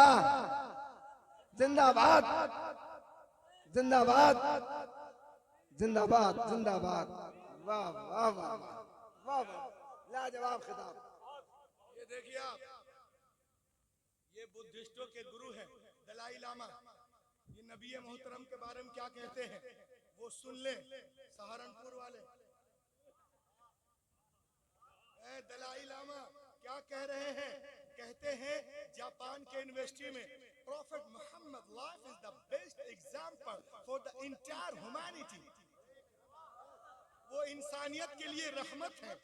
वाह, जिंदाबाद जिंदाबाद जिंदाबाद जिंदाबाद। वाह वाह वाह वाह वाह, लाजवाब खिताब। ये देखिए आप, ये बुद्धिस्टों के गुरु हैं दलाई लामा। ये नबी मोहतरम के बारे में क्या कहते हैं वो सुन ले, सहारनपुर वाले। दलाई लामा क्या कह रहे हैं? कहते हैं जापान के यूनिवर्सिटी में prophet Muhammad life is the best example for the entire humanity. वो इंसानियत के लिए रहमत है।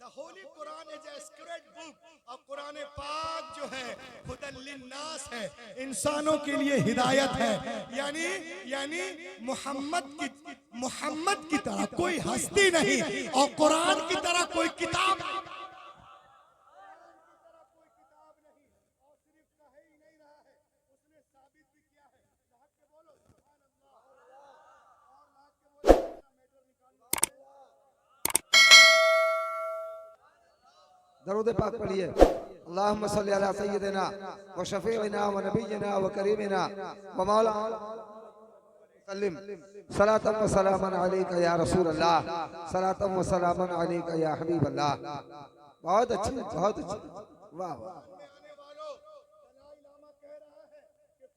The holy Quran is a sacred book. और कुरान पाक जो है हुदल लिन्नास है, इंसानों के लिए हिदायत है। यानी मोहम्मद की तरह कोई हस्ती नहीं और कुरान की तरह कोई किताब नहीं। दरूद पाक पढ़िए। अल्लाहुम्मा सल्ली अला सय्यिदिना व शफीइना व नबिय्यिना व करीमिना व मौलाना सल्लिम सलातन व सलामन अलैका या रसूल अल्लाह, सलातन व सलामन अलैका या हबीब अल्लाह। बहुत अच्छी, बहुत अच्छी। वाह वाह।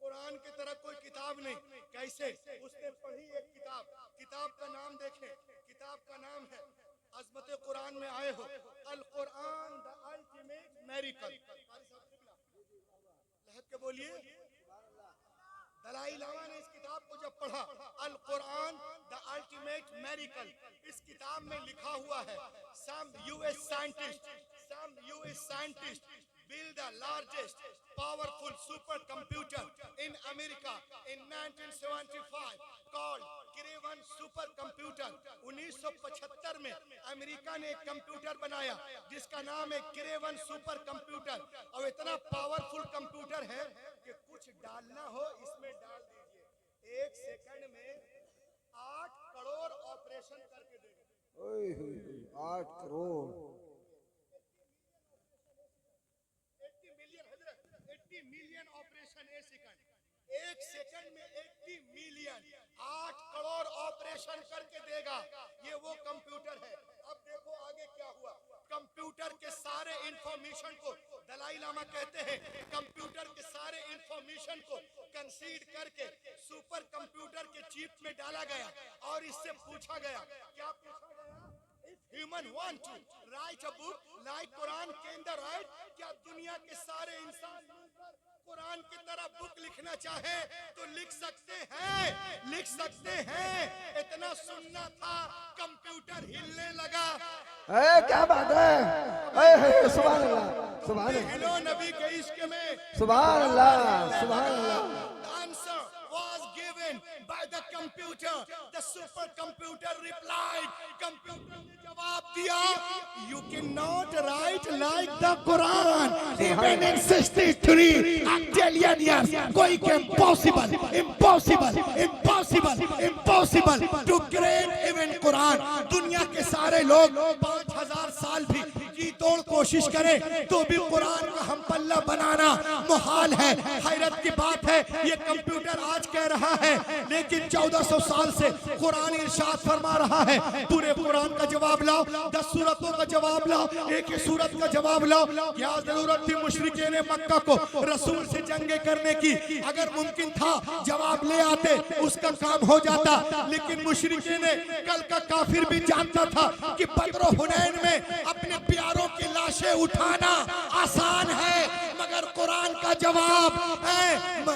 कुरान की तरह कोई किताब नहीं। कैसे? उसने पढ़ी एक किताब, किताब का नाम देखें, किताब का नाम है अज़मत कुरान में आए हो अल कुरान द अल्टीमेट मिरेकल। लहब के बोलिए। दलाई लामा ने इस किताब को जब पढ़ा, अल कुरान द अल्टीमेट मिरेकल, इस किताब में लिखा हुआ है some US scientists build the largest powerful supercomputer in America in 1975 called Cray-1 supercomputer। 1975 में अमेरिका ने एक कंप्यूटर बनाया जिसका नाम है Cray-1 supercomputer। और इतना पावरफुल कंप्यूटर है कि कुछ डालना हो इसमें डाल दीजिए, 1 सेकंड में 8 करोड़ ऑपरेशन करके देगा। 8 करोड़ 80 मिलियन ऑपरेशन 1 सेकंड में 80 मिलियन 8 करोड़ ऑपरेशन करके देगा। ये वो कंप्यूटर है। अब देखो आगे क्या हुआ। कंप्यूटर के सारे इंफॉर्मेशन को दलाई लामा कहते हैं, कंप्यूटर के सारे इंफॉर्मेशन को कंसीड करके सुपर कंप्यूटर के चिप में डाला गया और इससे पूछा गया, क्या पूछा गया? Human want to write a book like Quran can the right? क्या दुनिया के सारे इंसान कुरान की तरह बुक लिखना चाहे तो लिख सकते हैं, लिख सकते हैं। इतना सुनना था कंप्यूटर हिलने लगा। क्या बात है। सुभान अल्लाह, सुभान अल्लाह, हिलो नबी के इश्क में। सुभान अल्लाह, सुभान अल्लाह। Answer was given by the computer. The supercomputer replied. Computer ने जवाब दिया, you cannot write like the Quran even in 63 octillion years। कोई के impossible to create even Quran। दुनिया के सारे लोग 5000 साल भी जी तोड़ कोशिश करें तो भी कुरान का हम पल्ला बनाना मुहाल है। हैरत की बात है ये कंप्यूटर आज कह रहा है, लेकिन 1400 साल से कुरान इरशाद फरमा रहा है पूरे कुरान का जवाब लाओ, 10 सूरतों का जवाब लाओ, एक ही सूरत का जवाब लाओ। क्या जरूरत थी मुशरिकीन मक्का को रसूल से जंगे करने की? अगर मुमकिन था जवाब ले आते, उसका काम हो जाता। लेकिन मुशरिकीन कल का काफिर भी जानता था कि बद्र हुनैन में अपने प्यारों की लाशें उठाना आसान है, मगर कुरान का जवाब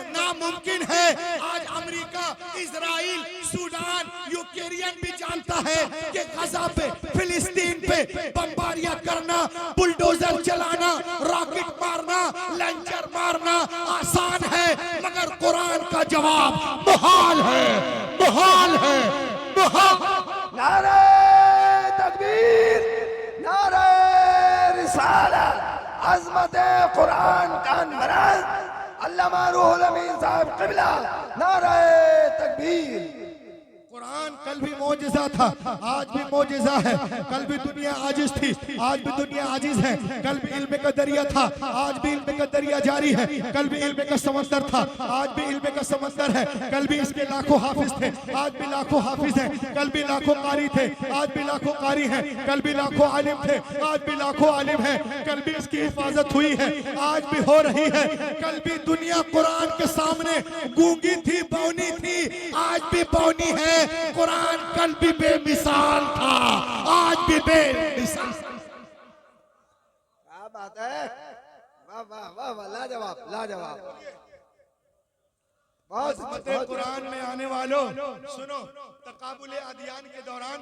नामुमकिन है। आज अमेरिका, इजराइल, सूडान, यूक्रेन भी जानता है कि गजा पे, फिलिस्तीन पे बमबारियां करना, बुलडोजर चलाना, रॉकेट मारना, लंचर मारना आसान है, मगर कुरान का जवाब मुहाल है, मुहाल है, मुहाल। नारे तकबीर, नारे रिसालत, अज़मत कुरान का मराज अल्लामा रूहुल अमीन साहब क़िबला, नारे तकबीर। कुरान कल भी मौजिज़ा था, आज भी मौजिज़ा है। कल भी दुनिया आजिज़ थी, आज भी दुनिया आजिज़ है। कल भी इल्म का दरिया था, आज भी इल्म का दरिया जारी है। कल भी इल्म का समंदर था, आज भी इल्म का समंदर है। कल भी इसके लाखों हाफिज थे, आज भी लाखों हाफिज हैं। कल भी लाखों कारी थे, आज भी लाखों कारी हैं। कल भी लाखों आलिम थे, आज भी लाखों आलिम हैं। कल भी इसकी हिफाजत हुई है, आज भी हो रही है। कल भी दुनिया कुरान के सामने गूंगी थी, बौनी थी, आज भी बौनी है। कुरान कल भी बेमिसाल था, आज भी बेमिसाल। क्या बात है, वाह वाह वाह वाह, लाजवाब लाजवाब। बहुत अज़मत कुरान में आने वालों सुनो, तकाबुल अदियान के दौरान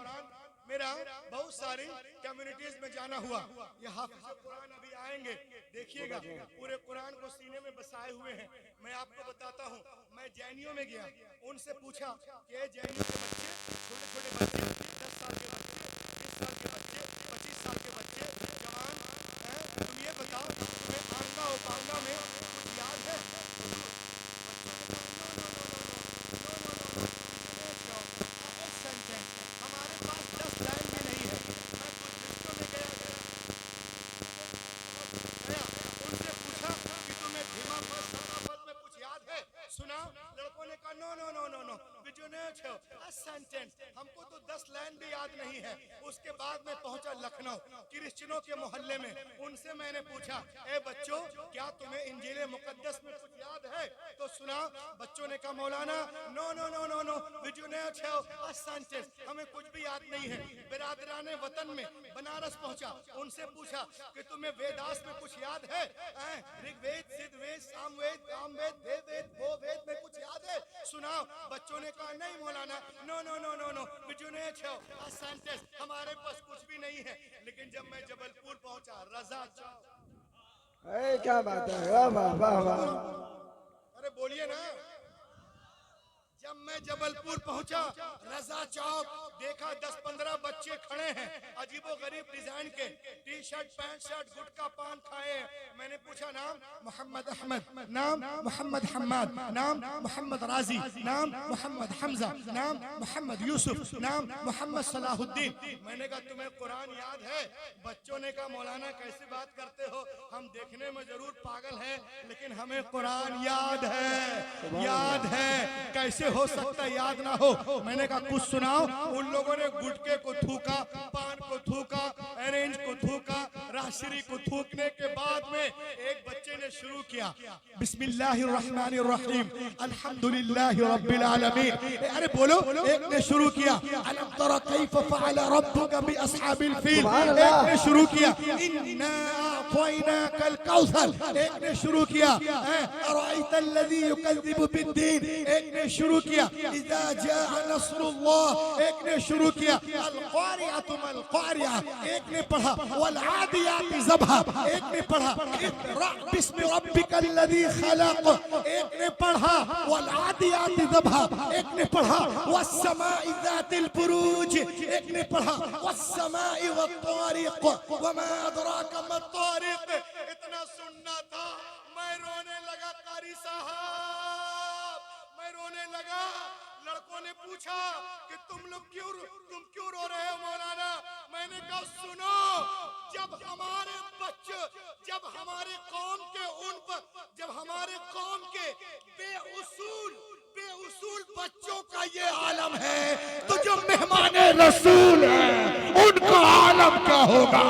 मेरा बहुत सारी कम्युनिटीज में जाना हुआ। ये हाफिज़ कुरान अभी आएंगे, देखिएगा पूरे कुरान को सीने में बसाए हुए हैं। मैं आपको बताता हूँ, मैं जैनियों में गया, उनसे पूछा कि जैनियों के बच्चे, छोटे छोटे बच्चे, 10 साल के बच्चे, 20 साल के बच्चे, 25 साल के बच्चे, जवान हैं, तुम ये बताओ तुम्हें आंगा उपांगा में कुछ याद है? हमारे पास 10 लाइन भी नहीं है। मैं कुछ देशों में गया, उनसे पूछा कि तुम्हें धीमा पद सतापद में कुछ याद है? सुना, लड़कों ने कहा no no no no no, sentence हमको तो 10 लाइन भी याद नहीं है। उसके बाद मैं पहुंचा लखनऊ क्रिश्चियनों के मोहल्ले में, उनसे मैंने पूछा ए बच्चों क्या तुम्हें इंजील मुकद्दस में कुछ याद है? तो सुना, बच्चों ने कहा मौलाना no no no no no, sentence हमें कुछ भी याद नहीं है। बिरादराने वतन में बनारस पहुंचा, उनसे पूछा कि तुम्हें वेदास में कुछ याद है? ऋग्वेद, सिद्धवेद, सामवेद, कामवेद, देववेद, भोवेद में कुछ याद है? सुनाओ, बच्चों ने कहा नहीं मौलाना, no no no no no, sentence हमारे पास कुछ भी नहीं है। लेकिन जब मैं जबलपुर पहुंचा, रजा चौक, क्या बात है, वाह वाह वाह वाह। अरे बोलिए ना। जब मैं जबलपुर पहुंचा, रजा चौक देखा 10-15 बच्चे खड़े हैं, अजीबो गरीब डिजाइन के, टी शर्ट पैंट शर्ट, गुटखा पान खाए हैं। मैंने पूछा नाम मोहम्मद अहमद, नाम मोहम्मद हम्माद, नाम मोहम्मद राजी, नाम मोहम्मद हमजा, नाम मोहम्मद यूसुफ, नाम मोहम्मद सलाहुद्दीन। मैंने कहा तुम्हें कुरान याद है? बच्चों ने कहा मौलाना कैसी बात करते हो, हम देखने में जरूर पागल हैं लेकिन हमें कुरान याद है, याद है। कैसे हो सकता है याद ना हो? मैंने कहा कुछ सुनाओ। उन लोगों ने गुटके को थूका, पान को थूका, ऑरेंज को थूका, राशरी को थूकने के बाद में एक बच्चे ने शुरू किया बिस्मिल्लाहिर्रहमानिर्रहीम अल्हम्दुलिल्लाहि रब्बिल आलमीन। अरे बोलो, एक ने शुरू किया अलम तरा कैफ फअल रब्बुका बि अस्हाबिल फील, एक ने शुरू किया इन्ना अअतैनाकल कौसर, एक ने शुरू किया अराइतल्लज़ी युकज़्ज़िबु बिद्दीन, एक ने शुरू किया इज़ा जाअ नस्रुल्लाह, एक ने शुरू किया अल क़ारिअतु मल क़ारिअह, एक ने पढ़ा वल आदियाति ज़बहा, एक ने पढ़ा इक़रा बिस्मि रब्बिकल्लज़ी खलक़, एक ने पढ़ा वल आदियाति ज़बहा, एक ने पढ़ा वस्समाइ ज़ातिल बुरूज, एक ने पढ़ा वस्समाइ वत्तारिक़ वमा अदराका मत्तारिक़। इतना सुनना था, मैं रोने लगा कारी साहब, मैं रोने लगा। लड़कों ने पूछा कि तुम क्यों रो रहे हो मौलाना? मैंने कहा सुनो, जब हमारे बच्चे, जब हमारे कौम के जब हमारे कौम के बेउसूल बच्चों का ये आलम है, तो जो मेहमान रसूल हैं उनका आलम क्या होगा?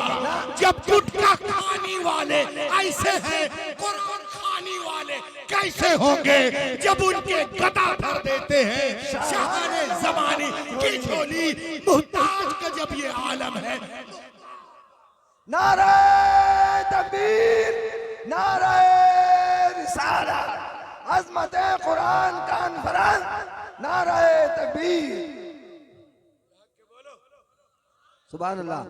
जब गुटखा खाने वाले ऐसे हैं, कुरान खाने वाले कैसे होंगे? जब उनके गदा भर देते हैं शाहाने ज़माने की झोली, मुहताज का जब ये आलम है। नारे तकबीर, नारे रिसालत, अज़मत कुरान कॉन्फ्रेंस, नारे तकबीर, सुभान अल्लाह।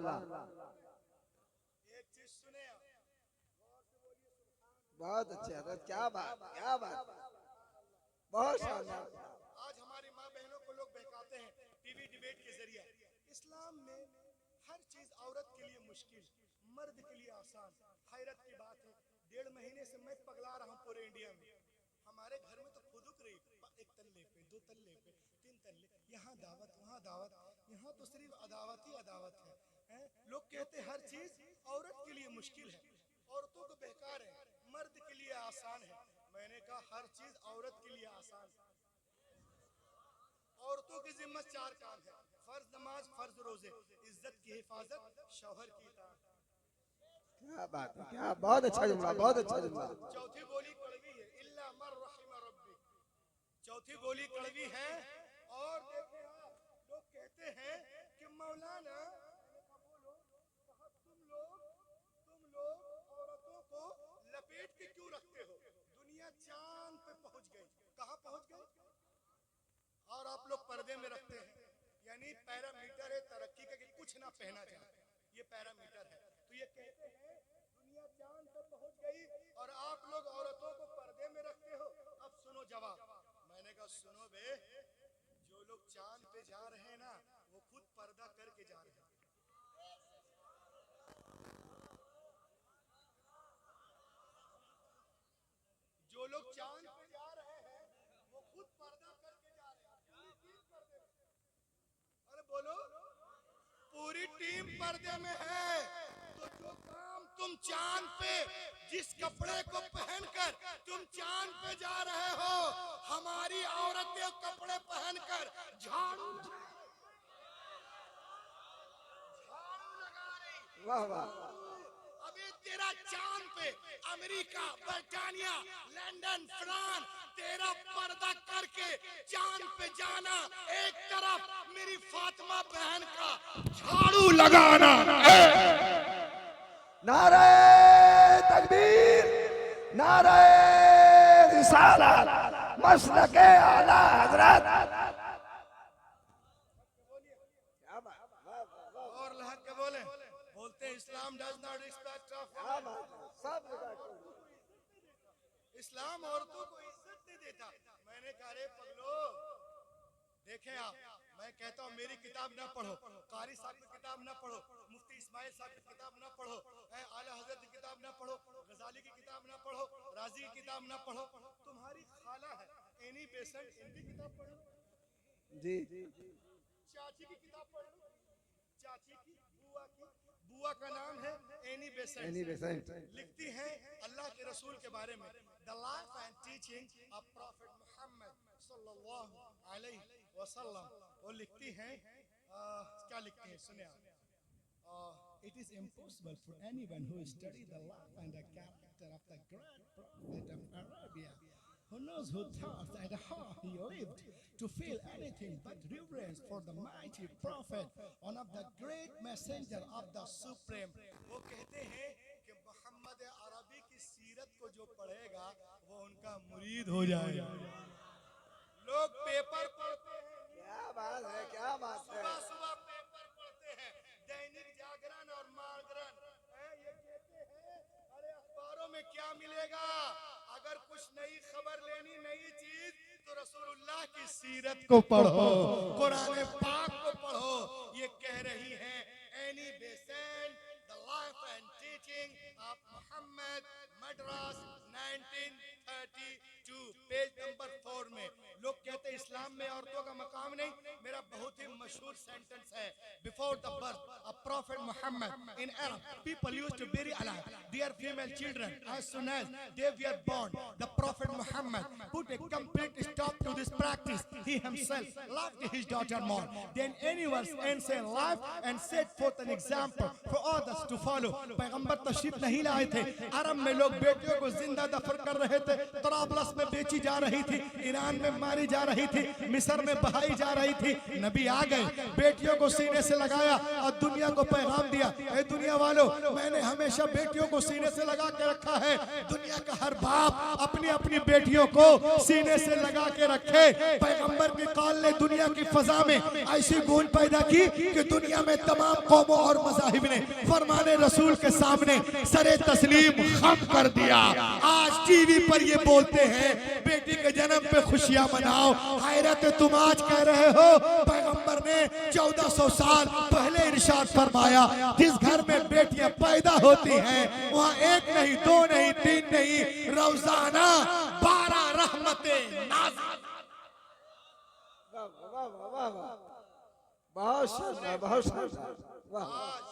बहुत अच्छे हज़रत, क्या बात, क्या बात, बहुत शानदार। आज हमारी माँ बहनों को लोग बहकाते हैं टीवी डिबेट के जरिए। इस्लाम में हर चीज औरत के लिए मुश्किल, मर्द के लिए आसान। हैरत की बात है, 1.5 महीने से मैं पगला रहा हूँ पूरे इंडिया में। हमारे घर में तो खुदुक रही, 1 तल्ले पे, 2 तल्ले पे, 3 यहाँ दावत वहाँ दावत, यहाँ तो सिर्फ अदावत ही अदावत है। लोग कहते हर चीज औरत के लिए मुश्किल है, औरतों को बेकार है, मर्द के लिए आसान है। मैंने कहा हर चीज औरत के लिए आसान है। औरतों की जिम्मत 4 काम है, फर्ज नमाज, फर्ज रोजे, इज्जत की हिफाजत, शौहर की इताअत। क्या बात है, क्या बहुत अच्छा जुमला, बहुत अच्छा जुमला। चौथी बोली कड़वी है, इल्ला मर रहिम रब्बी, चौथी बोली कड़वी है। और देखिए लोग कहते हैं कि मौलाना तुम लोग औरतों को लपेट के क्यों रखते हो? दुनिया चांद पे पहुंच गई, कहां पहुंच गई? और आप लोग पर्दे में रखते हैं, यानी पैरामीटर है तरक्की का कि कुछ ना पहना जाए, ये पैरामीटर है। तो ये कहते हैं दुनिया चांद पे पहुंच गई और आप लोग औरतों को पर्दे में रखते हो। अब सुनो जवाब। मैंने कहा सुनो बे, जो लोग चांद पे जा रहे हैं ना, वो खुद पर्दा करके जा रहे हैं। जो लोग चांद पे जा रहे हैं वो खुद पर्दा करके जा रहे हैं, पूरी टीम पर्दे में। अरे बोलो, पूरी टीम पर्दे में है। तो जो काम तुम चांद पे, जिस कपड़े को पहनकर तुम चांद पे जा रहे हो, हमारी औरतें कपड़े पहनकर झाड़ू लगा रही। वाह वाह। अभी तेरा चांद पे अमेरिका, ब्रिटानिया, लंदन, फ्रांस, तेरा पर्दा करके चांद पे जाना एक तरफ, मेरी फातिमा बहन का झाड़ू लगाना। नारे तकबीर, नारे रिसालत, मसलके आला हजरत। क्या बात, और लहक के बोले, बोलते इस्लाम डज नॉट रिस्पेक्ट ऑफ, सब इस्लाम औरतों को इज्जत नहीं देता। मैंने कहा रे पगलो, देखें आप, मैं कहता हूँ मेरी किताब ना पढ़ो, कारी साहब की किताब ना पढ़ो, मुफ्ती इस्माइल साहब की किताब ना पढ़ो, आला हजरत की किताब ना पढ़ो, गजाली की किताब ना पढ़ो, राजी की किताब ना पढ़ो। तुम्हारी खाला है एनी बेसेंट, इनकी किताब पढ़ो। जी, चाची की किताब पढ़ो, चाची की, बुआ का नाम है एनी बेसेंट। लिखती हैं अल्लाह के रसूल के बारे में, the life and teaching of prophet Muhammad सल्लल्लाहु अलैहि वसल्लम। वो लिखती हैं क्या लिखती हैं, सुनिए आप। It is impossible for anyone who studied the life and the character of the great prophet of Arabia, who knows who thought and how he lived, to feel anything but reverence for the mighty prophet, one of the great messenger of the supreme. वो कहते हैं कि मोहम्मद अरबी की सीरत को जो पढ़ेगा वो उनका मुरीद हो जाएगा। लोग पेपर पढ़ते हैं, क्या बात है, क्या बात है। सुबह सुबह पेपर पढ़ते हैं, दैनिक जागरण और मागरण, ये कहते हैं अरे अखबारों में क्या मिलेगा? अगर कुछ नई खबर लेनी, नई चीज, तो रसूलुल्लाह की सीरत को पढ़ो, कुरान पाक को पढ़ो। ये कह रही हैं Annie Besant, the life and teaching of Mohammed, Madras 1932, page number 4 में। लोग कहते हैं इस्लाम में औरतों का मकाम नहीं। मेरा बहुत ही मशहूर सेंटेंस है, before the birth of prophet Muhammad in Arab people used to bury alive their female children as soon as they were born. The prophet Muhammad put a complete stop to this practice. He himself loved his daughter more than anyone's ancient life and set forth an example for others to follow. पैगंबर तशरीफ नहीं लाए थे, अरब में लोग बेटियों को जिंदा दफन कर रहे थे, तराबलस में बेची जा रही थी, ईरान में मारी जा रही थी, मिस्र में बहाई जा रही थी। नबी आ गए, बेटियों को सीने से लगाया और दुनिया को पैगाम दिया, ए दुनिया वालों, मैंने हमेशा बेटियों को सीने से लगा के रखा है। दुनिया का हर बाप अपनी अपनी बेटियों को सीने से लगा के रखे। पैगंबर की कॉल ने दुनिया की फजा में ऐसी गूंज पैदा की कि दुनिया में तमाम कौमों और मज़ाहिब ने फरमाने रसूल के सामने सरे तस्लीम खम कर दिया। आज टीवी पर ये बोलते हैं बेटी के जन्म पे खुशियां मनाओ। हैरत तुम आज कह रहे हो, पैगंबर ने 1400 साल पहले इरशाद फरमाया, जिस घर में बेटियां पैदा होती हैं वहाँ 1 नहीं, 2 नहीं, 3 नहीं, रोजाना 12 रहमतें नाज़िल। वाह वाह वाह, बहुत शानदार, बहुत शानदार, वाह। आज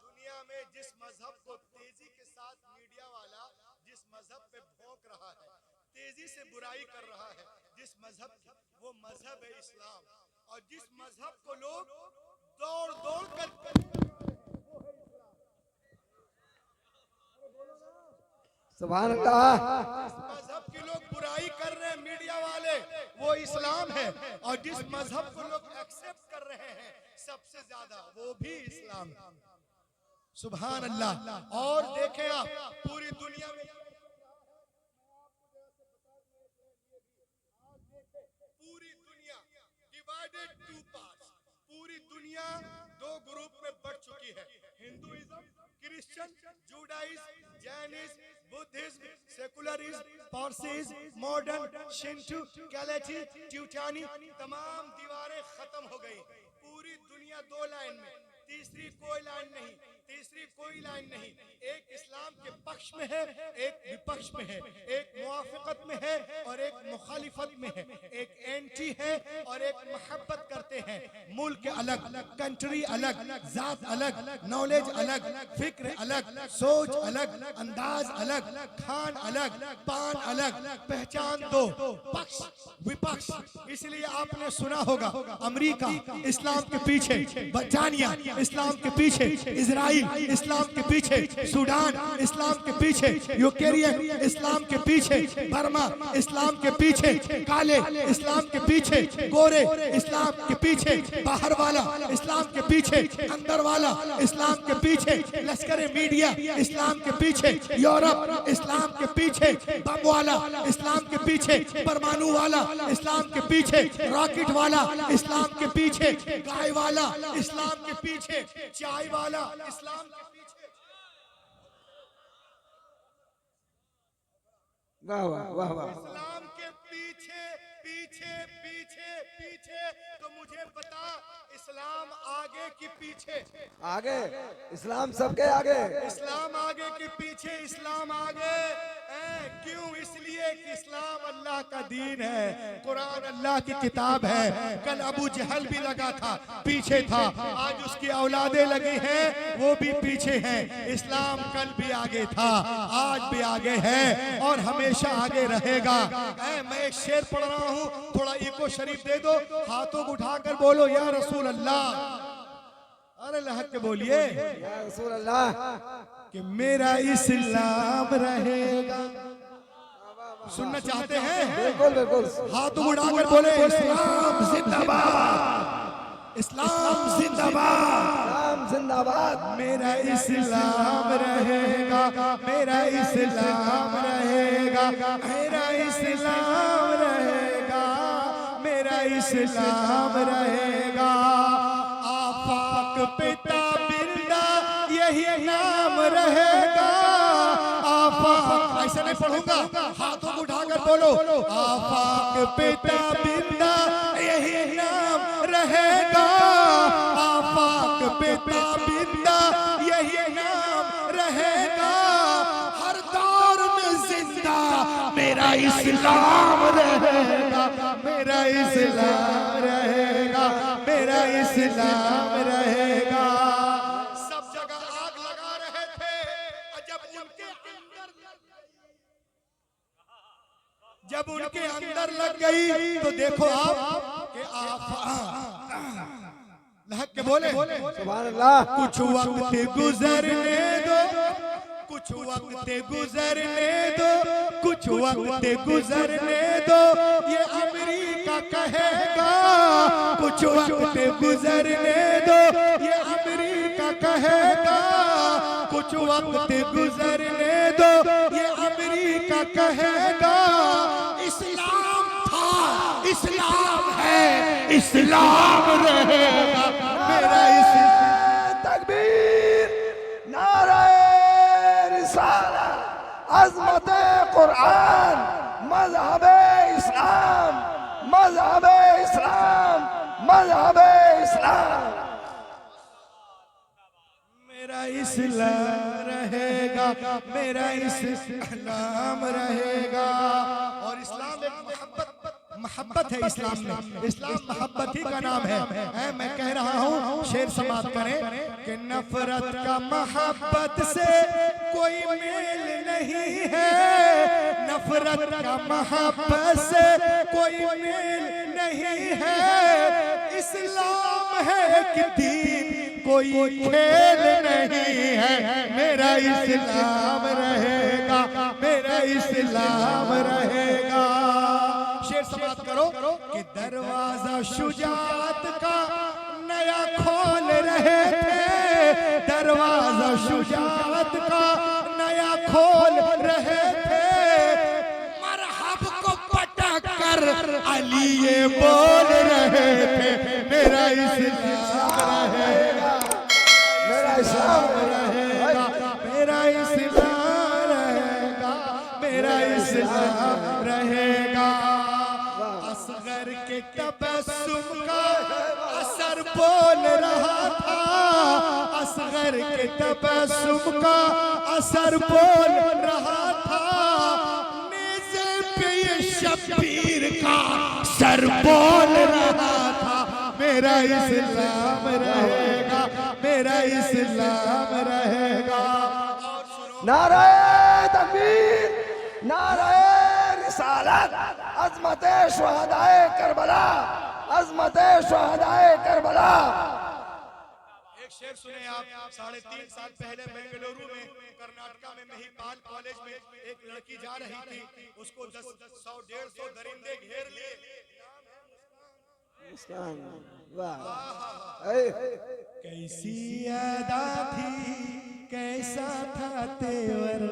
दुनिया में जिस मजहब को तेजी के साथ मीडिया वाला जिस मजहब पे भौंक रहा है, तेजी से बुराई कर रहा है, जिस मजहब की, वो मजहब है इस्लाम। और जिस मजहब को लोग दौड़ दौड़ कर सुभान अल्लाह। मजहब की लोग बुराई कर रहे हैं मीडिया वाले, वो इस्लाम है। और जिस मजहब को लोग एक्सेप्ट कर रहे हैं सबसे ज्यादा, वो भी इस्लाम है। सुभान अल्लाह। और देखें आप पूरी दुनिया में, पूरी दुनिया डिवाइडेड टू पार्ट्स, पूरी दुनिया दो ग्रुप में बढ़ चुकी है। Hinduism, Christian, Judaism, Jainism, Buddhism, secularism, Parsiism, modern, Shinto, कैलेची, ट्यूटानी, तमाम दीवारें खत्म हो गई। पूरी दुनिया दो लाइन में, तीसरी कोई लाइन नहीं, तीसरी कोई लाइन नहीं। एक इस्लाम के पक्ष में है, एक विपक्ष में है, एक मुआफिकत में है और एक मुखालिफत में है, एक एंटी है और एक मोहब्बत करते हैं। मुल्क अलग, कंट्री अलग, जात अलग, नॉलेज अलग, फिक्र अलग, सोच अलग, अंदाज अलग, खान अलग, पान अलग, पहचान दो, पक्ष विपक्ष। इसलिए आपने सुना होगा अमेरिका इस्लाम के पीछे, बर्तानिया इस्लाम के पीछे, इजराइल इस्लाम के पीछे, सूडान इस्लाम के पीछे, यूक्रेन इस्लाम के पीछे, बर्मा इस्लाम के पीछे, काले इस्लाम के पीछे, गोरे इस्लाम के पीछे, बाहर वाला इस्लाम के पीछे, अंदर वाला इस्लाम के पीछे, लश्कर मीडिया इस्लाम के पीछे, यूरोप इस्लाम के पीछे, बम वाला इस्लाम के पीछे, परमाणु वाला इस्लाम के पीछे, रॉकेट वाला इस्लाम के पीछे, गाय वाला इस्लाम के पीछे, चाय वाला इस्लाम के पीछे। वाह वाह वाह वाह। इस्लाम के पीछे पीछे पीछे पीछे। तो मुझे बता, इस्लाम आगे कि पीछे? आगे, इस्लाम सबके आगे। इस्लाम आगे कि पीछे? इस्लाम आगे। क्यों? इसलिए कि इस्लाम अल्लाह का दीन है, कुरान अल्लाह की किताब है। कल अबू जहल भी लगा था, पीछे था, आज उसकी औलादे लगी हैं, वो भी पीछे हैं। इस्लाम कल भी आगे था, आज भी आगे है और हमेशा आगे रहेगा। मैं एक शेर पढ़ रहा हूँ, थोड़ा इको शरीफ दे दो, हाथों को उठाकर बोलो या रसूल अल्लाह। अरे लहक के बोलिए या रसूल अल्लाह। कि मेरा इस्लाम रहेगा। सुनना चाहते हैं? बिल्कुल बिल्कुल। हाथ उठाकर बोले इस्लाम जिंदाबाद, इस्लाम जिंदाबाद, इस्लाम जिंदाबाद। मेरा इस्लाम रहेगा, मेरा इस्लाम रहेगा, मेरा इस्लाम रहेगा, मेरा इस्लाम रहेगा। आफाक पिता बिरदा यही नाम रहेगा। आफाक, ऐसे नहीं पढ़ूंगा, हाथों को उठाकर बोलो आफाक पिता बिरदा यही नाम रहेगा। आफाक पिता बिरदा यही नाम रहेगा। हर दौर में जिंदा मेरा इस्लाम रहेगा, मेरा इस्लाम रहेगा, मेरा इस्लाम रहेगा। सब जगह आग लगा रहे थे, जब उनके अंदर लग गई तो देखो आप कि लहक के बोले सुभान अल्लाह। कुछ वक्त गुजरने दो, कुछ वक्त गुजरने दो, कुछ वक्त गुजरने दो, ये अमेरिका कहेगा। कुछ वक्त गुजरने दो, ये अमेरिका कहेगा। कुछ वक्त गुजरने दो, ये अमेरिका कहेगा। इस्लाम था, इस्लाम है, इस्लाम रहेगा, मेरा इस्लाम। तकबीर, नारे रिसालत, अज़मत कुरान, मज़हब इस्लाम, मज़हब इस्लाम, मज़हब इस्लाम। मेरा इस्लाम रहेगा, मेरा इस्लाम रहेगा। और इस्लाम एक मोहब्बत है इस्लाम में, इस्लाम मोहब्बत ही का नाम है। मैं कह रहा हूँ, शेर समाप्त करें कि नफरत का मोहब्बत से कोई मेल नहीं है, नफरत का मोहब्बत से कोई मेल नहीं है, इस्लाम है कि दीन कोई खेल नहीं है, मेरा इस्लाम रहेगा, मेरा इस्लाम रहेगा। शेर समाप्त करो कि दरवाजा शुजात का नया खोल रहे थे, दरवाजा शुजात का नया खोल रहे थे, मरहब को पटक कर अली ये बोल रहे थे, मेरा इस्लाम रहेगा, मेरा इस्लाम रहेगा, मेरा इस्लाम रहेगा, मेरा इस्लाम रहेगा। असगर के तबस्सुम का असर बोल रहा था, असगर के तबस्सुम का असर बोल रहा था, नेज़े पे ये शब्बीर का सर बोल रहा था, मेरा इस्लाम रहेगा, मेरा इस्लाम रहेगा। नारे तकबीर, नारे रिसालत, अज़मत शुहदाए करबला, अज़मत शुहदाए करबला। एक शेर सुने आप, 3.5 साल पहले बेंगलुरु में कर्नाटका में महिपाल कॉलेज में एक लड़की जा रही थी, उसको 100-150 दरिंदे घेर लिए। कैसी अदा थी, कैसा था तेवर,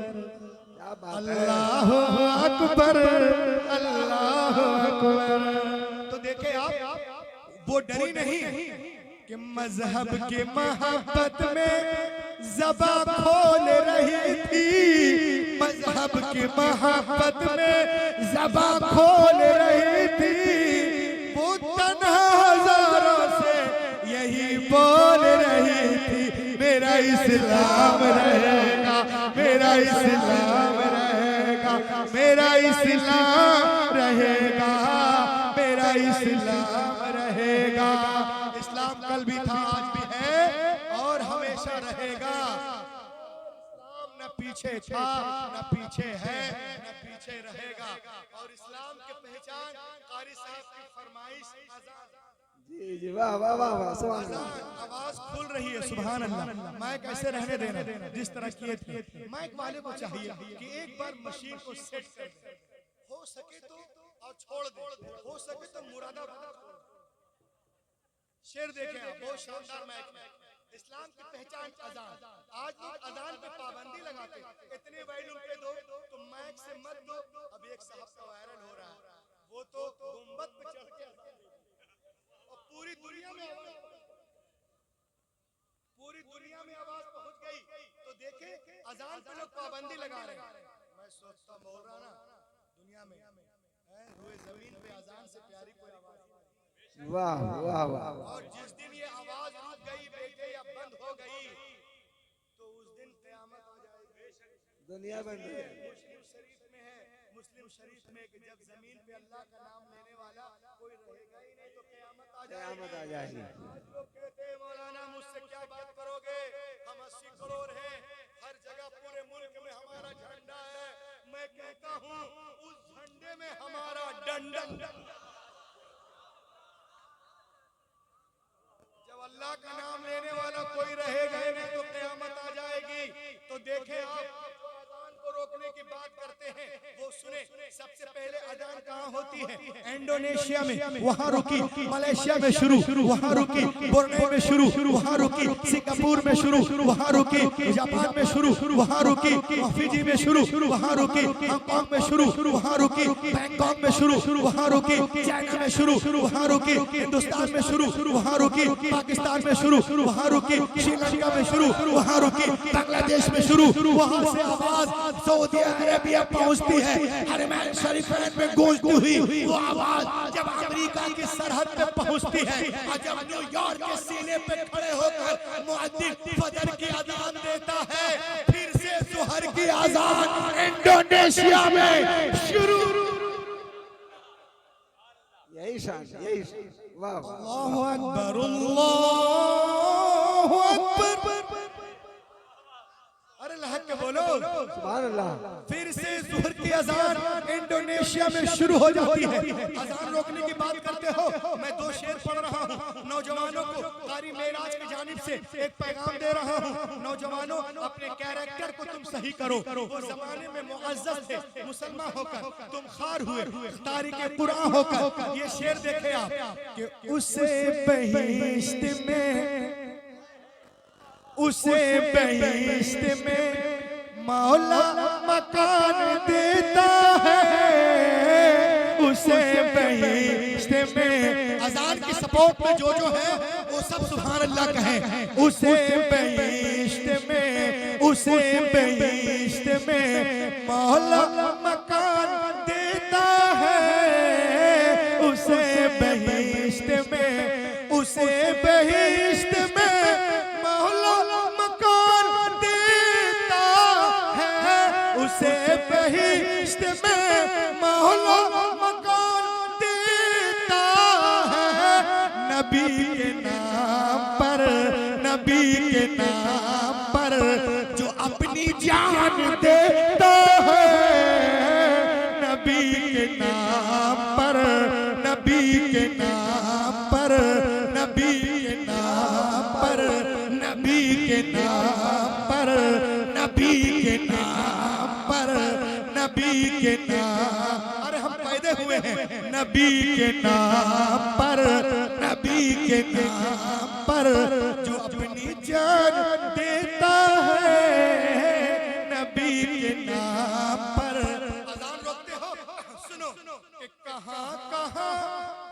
अल्लाह अकबर, अल्लाह अकबर। तो देखे आप, वो डरी नहीं कि मजहब के मोहब्बत में ज़बा खोल रही थी, मजहब के मोहब्बत में ज़बा खोल रही थी, वो तन्हा हज़ारों से यही बोल रही थी, मेरा इस्लाम रहेगा, मेरा इस्लाम रहेगा, मेरा इस्लाम रहेगा, मेरा इस्लाम रहेगा। इस्लाम कल भी था, आज भी है और हमेशा रहेगा। इस्लाम न पीछे था, न पीछे है, न पीछे रहेगा। और इस्लाम की पहचान कारी साहब की फरमाइश अज़ान। जी जी, वाह वाह वाह वाह, सुभान अल्लाह। आवाज खुल रही है, सुभान अल्लाह। माइक ऐसे रहने देना जिस तरह किए थे। माइक वाले को चाहिए कि एक बार मशीन को सेट कर दे, हो सके तो और छोड़ दे, हो सके तो मुरादाबाद। शेर देखें आप, बहुत शानदार माइक में। इस्लाम की पहचान अजान। आज लोग अजान पे पाबंदी लगाते, इतने वैल्यूम पे दो तो माइक से मत दो। अब एक साहब का वायरल हो रहा है, वो तो गुंबद पे चढ़ के और पूरी दुनिया में आवाज पहुंच गई। तो देखे अजान पे लोग पाबंदी लगा रहे हैं। मैं सोचता मौलाना दुनिया में रुए जमीन पे अजान से प्यारी कोई आवाज। वाह वाह वाह। और जिस दिन ये आवाज रुक गई बेटे या बंद हो गई तो उस दिन क़यामत आ जाएगी। दुनिया बंद हो जाएगी। मुस्लिम शरीफ में है, मुस्लिम शरीफ में कि जब जमीन पे अल्लाह का नाम लेने वाला कोई रहेगा ही नहीं तो क़यामत आ जाएगी। लोग कहते हैं मौलाना मुझसे क्या बात करोगे, हम 80 करोड़ हैं, हर जगह पूरे मुल्क में हमारा झंडा है। मैं कहता हूँ उस झंडे में हमारा डंडा। अल्लाह का नाम लेने वाला कोई रहेगा ही नहीं तो क़यामत आ जाएगी। तो देखें आप, अज़ान को रोकने की बात करते हैं वो सुने। सबसे पहले अज़ान कहाँ होती है? इंडोनेशिया में, वहाँ रुकी। मलेशिया में शुरू, वहाँ रुकी। ब्रुनेई में शुरू, वहाँ रुकी। सिंगापुर में शुरू, वहाँ रुकी। जापान में शुरू, वहाँ रुकी। फिजी में शुरू, वहाँ रुकी। हांगकांग में शुरू, वहाँ रुकी। बैंकॉक में शुरू, वहाँ रुकी। चाइना में शुरू, वहाँ रुकी। हिंदुस्तान में शुरू, वहाँ रुकी। पाकिस्तान में शुरू, वहाँ रुकी। श्रीलंका में शुरू, वहाँ रुकी। बांग्लादेश में शुरू, वहाँ से आवाज सऊदी अरेबिया पहुँचती है। हरमैन शरीफैन में गूंजती हुई वो आवाज जब अमेरिका की सरहद पे पहुँचती है और जब न्यूयॉर्क के सीने पे खड़े होकर मुअद्दिन फजर की अज़ान देता है, फिर से ज़ुहर की अज़ान इंडोनेशिया में शुरू। यही शान, यही शान। वाह वाह। अल्लाहु अकबर, अल्लाहु अकबर। अरे लहक के बोलो सुभान अल्लाह। फिर से ज़ुहर की अजान इंडोनेशिया में शुरू हो जाती है। अजान रोकने की बात करते हो, मैं 2 शेर पढ़ रहा हूँ नौजवानों को। कारी मेराज की जानिब से एक पैगाम दे रहा हूँ। नौजवानों, अपने कैरेक्टर को तुम सही करो। वो जमाने में मुअज़्ज़ज़ थे, मुसलमान होकर तुम खार हुए, तारिके कुरान होकर। ये शेर देखे आप कि उसे बहिश्त में, उसे बहिश्त में मौला मकान देता है, उसे बहिश्त में। अजान की सपोर्ट में जो है वो सब सुभान अल्लाह कहें। उसे बहिश्त में, उसे बहिश्त में मौला मकान देता है, उसे बहिश्त में, उसे बहिश्त में मौला मकान देता है, उसे बहिश्त में मौला मकान देता है। नबी के नाम पर, नबी के नाम पर जो अपनी जान देता है, नबी के नाम पर, नबी के नाम पर, नबी के नाम पर, नबी के नाम पर, नबी के नाम पर, नबी के नाम। अरे हम पैदा हुए हैं नबी के नाम पर, नबी के नाम पर जो अपनी जान देता है, नबी के नाम पर। अज़ान रोकते हो, सुनो कि कहां कहां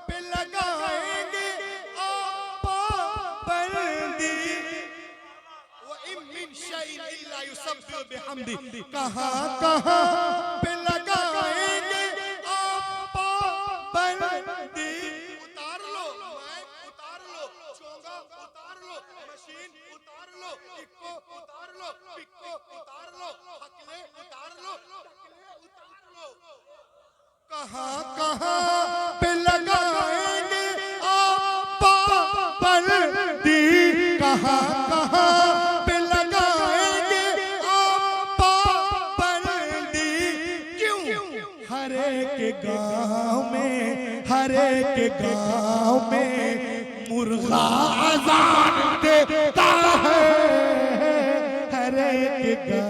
पे लगाएंगे आप पाबंदी, व इन मिन शैइन इल्ला युसब्बिहु बिहम्दी। कहां कहां पे लगाएंगे आप पाबंदी। उतार लो माइक, उतार लो चोंगा, उतार लो मशीन, उतार लो इक्को, उतार लो पिक्को, उतार लो हकले, उतार लो टकले, उतार लो। कहां कहां पे लगाएंगे आप पाबंदी, कहां कहां पे लगाएंगे आप पाबंदी। क्यों? हर एक गांव में, हर एक गांव में मुर्गा अजान देता है, हर एक गांव।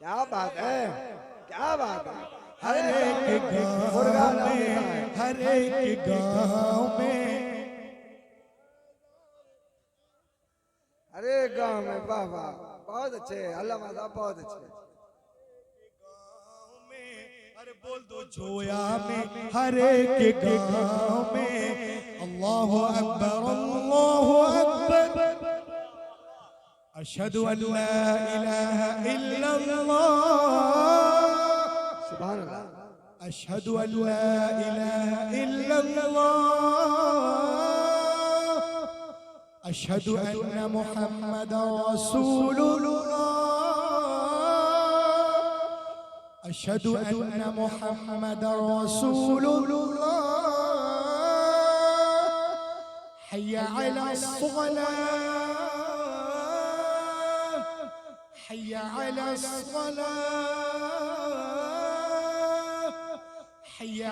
क्या बात है, क्या बात है। हर एक गांव में, हर एक गांव में, अरे गांव में वाह वाह, बहुत अच्छे अल्लाह माता, बहुत अच्छे। गांव में, अरे बोल दो जोया में, हर एक गांव में। अल्लाहु अकबर, अल्लाहु अकबर। अशहदु अन ला इलाहा इल्लल्लाह, सुभान अल्लाह। अशहदु अन ला इलाहा इल्लल्लाह, अशहदु अन्ना मुहम्मदन रसूलुल्लाह, अशहदु अन्ना मुहम्मदन रसूलुल्लाह। हय्या अला अस्सलाह, हय्या अला अस्सलाह, हय्या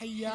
हय्या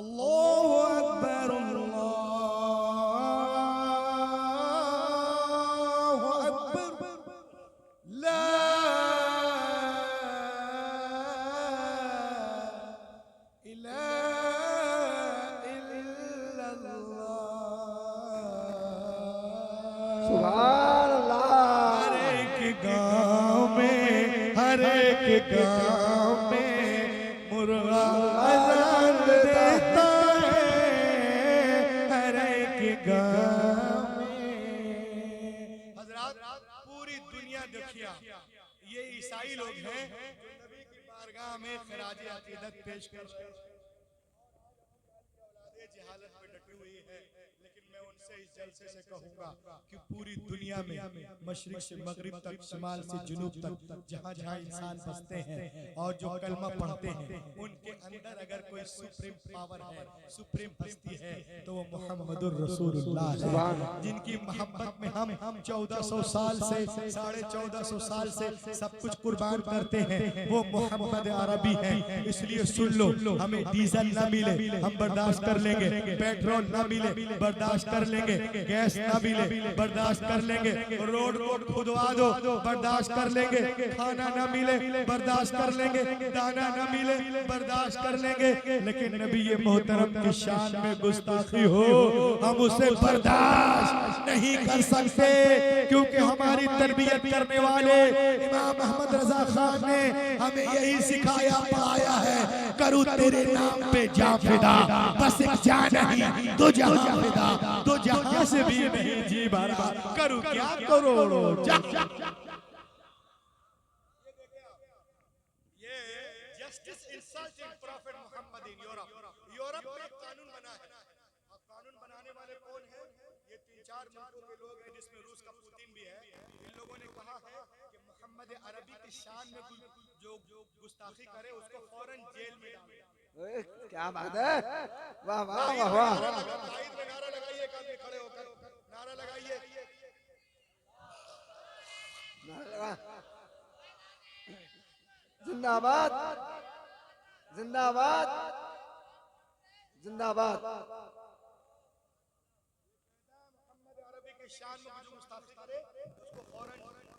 अल्लाहु अकबर, अल्लाहु अकबर। ला सुभान अल्लाह। हर एक गांव में, हर एक गांव में मुर्गा अज़ान देता है, हर एक गांव में। हज़रात, पूरी दुनिया देखिए, ये ईसाई लोग हैं जो नबी की बारगाह इमाम खराज अकीदत पेश कर रहे हैं। जहालत में डटी हुई है, लेकिन मैं उनसे इस जलसे से कहूंगा कि पूरी दुनिया में मशरिक से मगरिब तक, शिमाल से जुनूब तक, जहां जहां इंसान बसते हैं और जो कलमा पढ़ते हैं, उनके अंदर अगर कोई सुप्रीम पावर है, सुप्रीम हस्ती है, तो वो मुहम्मदुर रसूलुल्लाह है, जिनकी मोहब्बत में हम 1400 साल से 1450 साल से सब कुछ कुर्बान करते हैं। वो मोहम्मद अरबी है। इसलिए सुन लो, हमें डीजल ना मिले हम बर्दाश्त कर लेंगे, पेट्रोल ना मिले बर्दाश्त कर लेंगे, गैस ना मिले बर्दाश्त कर लेंगे, रोड को खुदवा दो बर्दाश्त कर लेंगे, खाना ना मिले बर्दाश्त कर लेंगे, दाना ना मिले बर्दाश्त कर लेंगे, लेकिन नबी ये मोहतरम की शान में गुस्ताखी हो हम उसे बर्दाश्त नहीं कर सकते, क्योंकि हमारी तरबियत करने वाले इमाम अहमद रजा खान ने हमें यही सिखाया पढ़ाया है, करूँ तेरे नाम पे जा फिदा, बस एक जा नहीं दो जहां फिदा, दो जहां से भी नहीं जी भरा, करूँ क्या करो जा। ये justice insulting prophet Mohammed in Europe में कानून बना है। अब कानून बनाने वाले कौन है? ये 3-4 मुल्कों के लोग हैं, जिसमें रूस का पुतिन भी है। इन लोगों ने कहा है कि मोहम्मद अरबी की शान में जो गुस्ताखी करे उसको फौरन जेल में डालें। क्या बात है, वाह वाह वाह वाह, नारा लगाइए, खड़े होकर नारा लगाइए। जिंदाबाद जिंदाबाद जिंदाबाद। मोहम्मद अरबी की शान में जो गुस्ताखी करे उसको फौरन दुनिया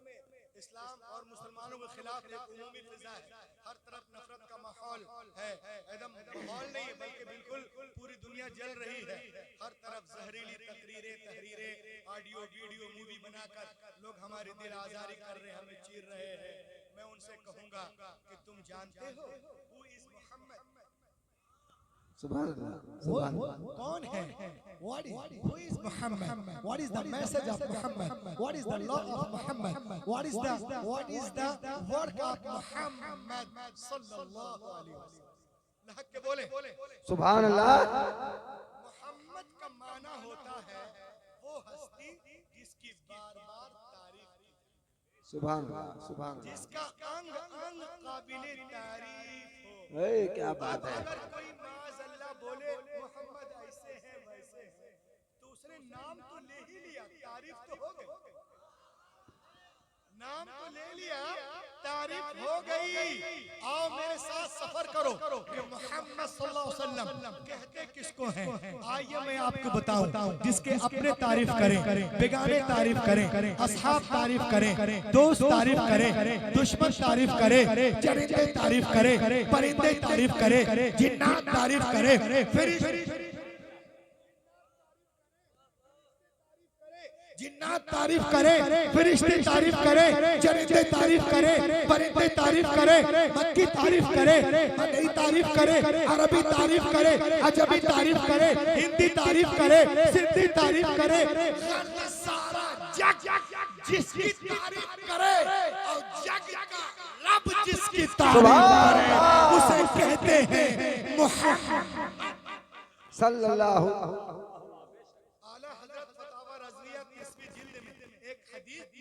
में इस्लाम और मुसलमानों के खिलाफ एक उमूमी फिजा है, हर तरफ नफरत का माहौल है, एकदम माहौल नहीं है बल्कि बिल्कुल पूरी दुनिया जल रही है, हर तरफ जहरीली तहरीरें ऑडियो वीडियो मूवी बनाकर लोग हमारी दिल आजारी कर रहे हैं, हमें चीर रहे हैं। मैं उनसे कहूंगा कि तुम जानते हो हु इज मोहम्मद? सुभान अल्लाह, सुभान अल्लाह। कौन है? Who is Muhammad? What is the message of Muhammad? What is the law of Muhammad? What is the work of Muhammad sallallahu alaihi wasallam? लहक के बोले सुभान अल्लाह। मोहम्मद का माना होता है वो हस्ती जिसकी बार-बार तारीफ की, सुभान अल्लाह, सुभान अल्लाह। जिसका अंग अंग काबिले तारीफ हो। क्या बात है। अगर कोई माज़अल्लाह बोले मोहम्मद ऐसे हैं वैसे हैं, तो उसने नाम तो ले ही लिया, तारीफ तो हो गई, नाम तो ले लिया, तारीफ हो गई। आओ मेरे साथ सफर करो कि मोहम्मद सल्लल्लाहु अलैहि वसल्लम कहते किसको हैं। आइए मैं आपको बताऊं, जिसके अपने तारीफ करें, बेगाने तारीफ करें, असहाब तारीफ करें, दोस्त तारीफ करें, दुश्मन तारीफ करें, चरिंदे तारीफ करें, परिंदे तारीफ करें, जिन्नात तारीफ करें, जिन्नात तारीफ करे, फरिश्ते तारीफ करे, चरिंदे तारीफ करे, परिंदे तारीफ करे, मक्की तारीफ करे, मदई तारीफ करे, अरबी तारीफ करे, अजमी तारीफ करे, हिंदी तारीफ करे, सिंधी तारीफ करे, सारा जग जिसकी तारीफ करे और जग का रब जिसकी तारीफ करे उसे कहते हैं मुहम्मद सल्लल्लाहु।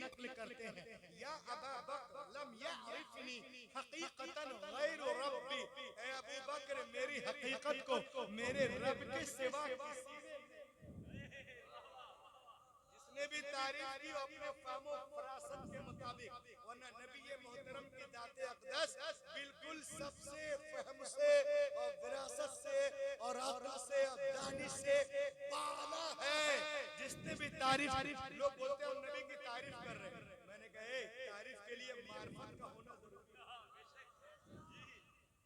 नकल करते हैं, या अबा बकर लम यअरिफनी हकीकतन गैर रब्बी, ए अबू बकर मेरी हकीकत को मेरे रब के सिवा जिसने भी तारीफ की अपने फहमो फरासत के मुताबिक, वरना नबी मोहतरम की जाते अक़दस बिल्कुल सबसे फहम से और विरासत से और अक़ल से और दानिश से बाला है। जिसने भी तारीफ, लोग बोलते हैं हम नबी की तारीफ कर रहे हैं, मैंने कहा तारीफ के लिए मार्फत का होना जरूरी,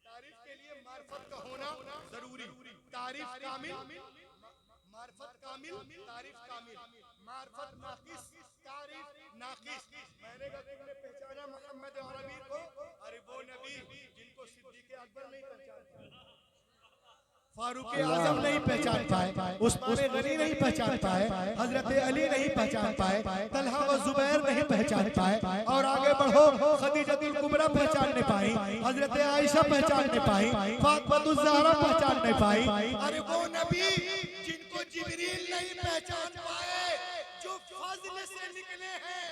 तारीफ के लिए मार्फत का होना जरूरी। तारीफ कामिल, मार्फत कामिल, तारीफ कामिल, मार्फत नाकिस, तारीफ नाकिस। मैंने कहा तुमने पहचाना मोहम्मद अरबी को? अरे वो नबी जिनको सिद्दीक़ अकबर नहीं पहचानता, फारूक आजम नहीं पहचान पाए, उस्मान गनी नहीं पहचान पाए, हजरत अली नहीं पहचान पाए, तलहा व जुबैर नहीं पहचान पाए, और आगे बढ़ो खदीजतुल कुबरा पहचान नहीं पाई, हजरत आयशा पहचान नहीं पाई, फातिमा ज़हरा पहचान नहीं पाई। अरे वो नबी जिनको जिब्रील नहीं पहचान पाए, जो फजल से निकले हैं,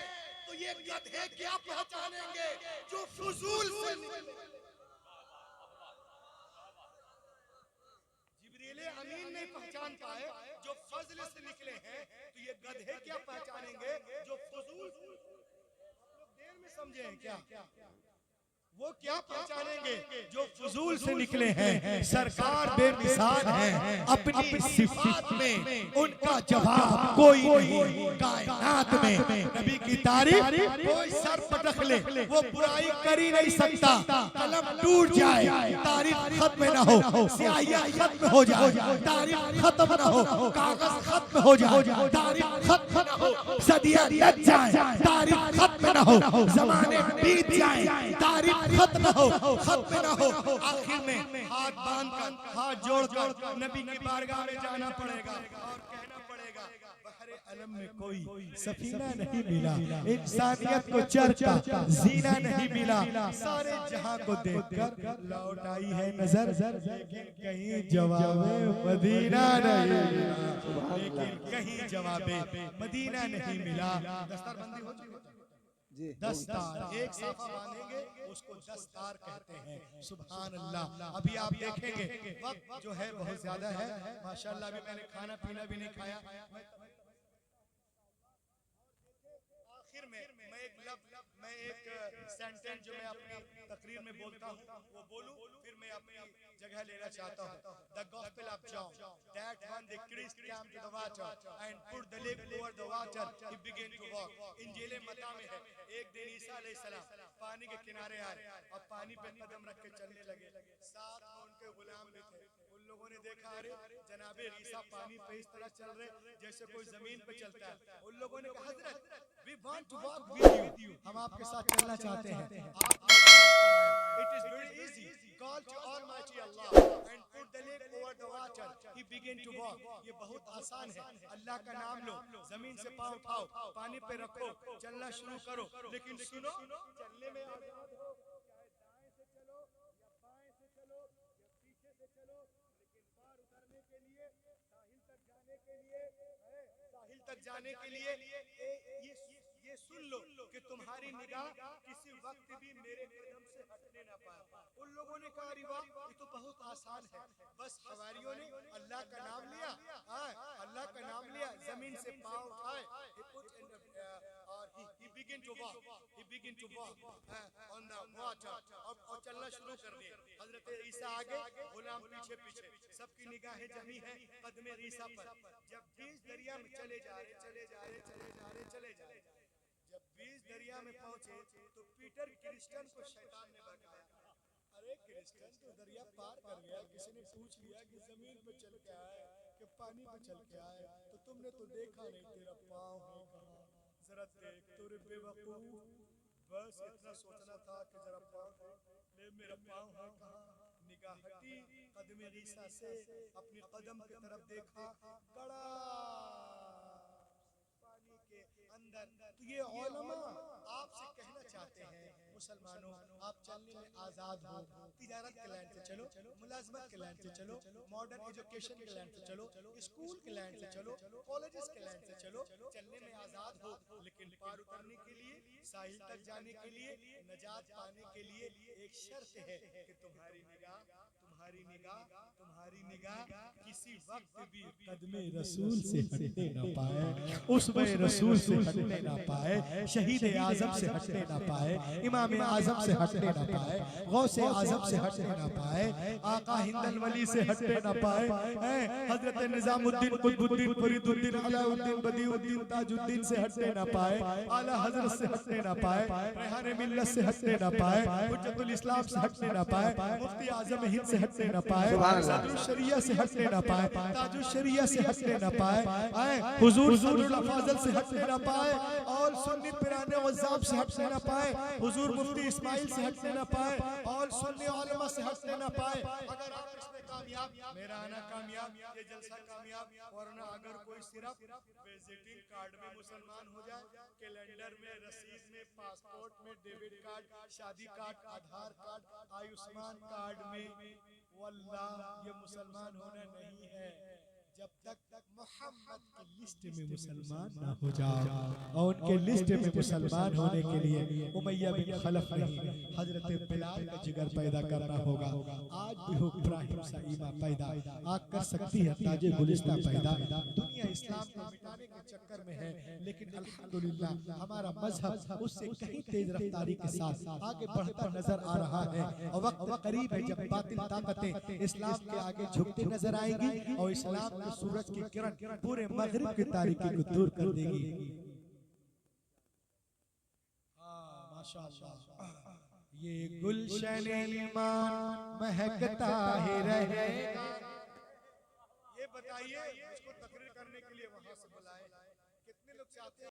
तो ये गधे क्या पहचानेंगे जो फजूल से निकले। अमीन नहीं पहचान पाए जो फजल से निकले हैं, तो ये गधे क्या पहचानेंगे जो फजूल। देर में समझे हैं क्या? वो क्या पहचानेंगे जो फजूल से निकले हैं। सरकार बेमिसाल हैं अपनी सिफात में, उनका जवाब कोई नहीं कायनात में। नबी की तारीफ कोई सर पटक ले, वो बुराई कर ही नहीं सकता। कलम टूट जाए, तारीफ खत्म न हो, स्याहियां खत्म हो जाए, तारीफ खत्म न हो, कागज खत्म हो जाए, तारीफ खत्म न हो, सदियां लग जाए, तारीफ खत्म न हो, जमाने बीत जाए, तारीफ खत्म हो, खत्म न हो। आखिर में हाथ बांधकर, हाथ जोड़कर नबी की बारगाह में जाना पड़ेगा और कहना पड़ेगा, बहरे अलम में कोई सफीना नहीं मिला, इंसानियत को चरता जीना नहीं मिला, सारे जहां को देखकर लौट आई है नजर, लेकिन कहीं जवाबे मदीना नहीं मिला, लेकिन कहीं जवाबे मदीना नहीं मिला। दस्तरबंदी हो चुकी है, दस्तार एक साफा बांधेंगे उसको दस्तार कहते हैं। सुभान अल्लाह। अभी आप देखेंगे वक्त जो है बहुत ज्यादा है माशाअल्लाह। अभी मैंने खाना पीना भी नहीं खाया। आखिर में मैं एक सेंटेंस जो मैं अपनी तकरीर में बोलता हूँ वो बोलूं, फिर मैं अपनी जगह लेना चाहता हूँ। The Gospel of John, that when the Christ came to the water and put the leg over the water, he began to walk. इंजील मत्ता में है, एक दिन ईसा अलैहिस्सलाम पानी के किनारे आए और पानी पे कदम रख के चलने लगे। साथ में उनके गुलाम भी थे। उन लोगों ने देखा, अरे जनाबे ईसा पानी पे इस तरह चल रहे जैसे कोई जमीन पे चलता है। उन लोगों ने कहा, हजरत we want to walk with you, हम आपके साथ चलना चाहते हैं। It is very easy. Call to Almighty Allah and put the leg over the water. He began to walk. ये बहुत आसान है। अल्लाह का नाम लो, जमीन से पाँव उठाओ, पानी पे रखो, चलना शुरू करो। लेकिन सुनो, चलने में आजाद हो, चाहे दाएं से चलो या बाएं से चलो या पीछे से चलो, लेकिन पार उतरने के लिए, साहिल तक जाने के लिए, साहिल तक जाने के लिए ये सुन लो कि तुम्हारी निगाह किसी वक्त भी मेरे कदम से हटने ना पाए। उन लोगों ने कहा, रिवा ये तो बहुत आसान है। बस हवारियों ने अल्लाह का नाम लिया, अल्लाह का नाम लिया, जमीन से पाँव उठाए, he began to walk on the water, और चलना शुरू कर दिया। हजरत ईसा आगे, गुलाम पीछे पीछे, सबकी निगाहें जमी है कदमे ईसा पर। जब बीच दरिया में चले जा रहे, जब बीच दरिया में पहुंचे तो पीटर क्रिस्टन को शैतान ने भगाया। अरे क्रिस्टन तो दरिया पार कर गया, किसी ने पूछ लिया कि जमीन पे चल के आए कि पानी पे चल के आए, तो तुमने तो देखा नहीं तेरा पाँव है कहाँ, जरा देख तोरे बेवकूफ। बस इतना सोचना था कि जरा पाँव ले, मेरा पाँव है कहाँ। निगाह हटी कदमे ईसा से, अपनी कदम की तरफ देखा, बड़ा पानी के अंदर। तो ये उलमा आपसे कहना चाहते हैं, मुसलमानों आप चलने में आजाद हो, तिजारत के लाइन से चलो, मुलाजमत के लाइन से चलो, मॉडर्न एजुकेशन के लाइन से चलो, स्कूल के लाइन से चलो, कॉलेजेस के लाइन से चलो, चलने में आजाद हो। लेकिन पार उतरने के लिए, साहिल तक जाने के लिए, नजात पाने के लिए एक शर्त है कि तुम्हारी निगाह किसी वक्त भी कदमे रसूल से हटने ना पाए, उसमें रसूल से हटने ना पाए, शहीद आजम से हटने ना पाए, इमाम आजम से हटने ना पाए, गौसे आजम से हटने ना पाए, आका हिंदल वली से हटने ना पाए, हजरत निजामुद्दीन कुतुबुद्दीन फरीदुद्दीन अलाउद्दीन बदिउद्दीन ताजुद्दीन से हटने ना पाए, आला हजरत से हटने ना पाए, रेहान मिल्लत से हटने ना पाए, हुज्जतुल इस्लाम से हटने ना पाए, मुफ्ती आजम हिंद से हटने न पाए, सदरुल शरिया से हटने न पाए, ताजुल शरिया से हटने न पाए, हुजूर सदरुल फाजिल से हटने न पाए, और सुन्नी पिराने वज़ाब से हटने न पाए, हुजूर मुफ्ती इस्माइल से हटने न पाए, और सुन्नी उलमा से हटने न पाए। अगर आप इसमें कामयाब, मेरा आना कामयाब, ये जलसा कामयाब, वरना अगर कोई सिर्फ विजिटिंग कार्ड में मुसलमान हो जाए, कैलेंडर में, रसीद में, पासपोर्ट में, डेबिट कार्ड, शादी कार्ड, आधार कार्ड, आयुष्मान कार्ड में, वल्लाह ये मुसलमान होना नहीं है जब तक मोहम्मद की लिस्ट में मुसलमान ना हो जाओ। और उनके लिस्ट में मुसलमान होने के लिए उमैया बिन खलफ नहीं, हजरत बिलाल का जिगर पैदा करना होगा। आज भी हो इब्राहिम सा ईमान पैदा, आग कर सकती है ताजे गुलिस्तां पैदा। दुनिया इस्लाम को मिटाने के चक्कर में है, लेकिन अल्हम्दुलिल्लाह हमारा मजहब उससे कहीं तेज रफ्तारी के साथ आगे बढ़ता नजर आ रहा है। और वक्त करीब है जब बातिल ताकतें इस्लाम के आगे झुकती नजर आएंगी, और इस्लाम के सूरज की किरण पूरे मगरिब की तारीकी को दूर कर देगी। माशाअल्लाह, ये गुलशन ईमान महकता ही रहेगा। ये बताइए, इसको तकरीर करने के लिए वहां से बुलाए, कितने लोग चाहते हैं?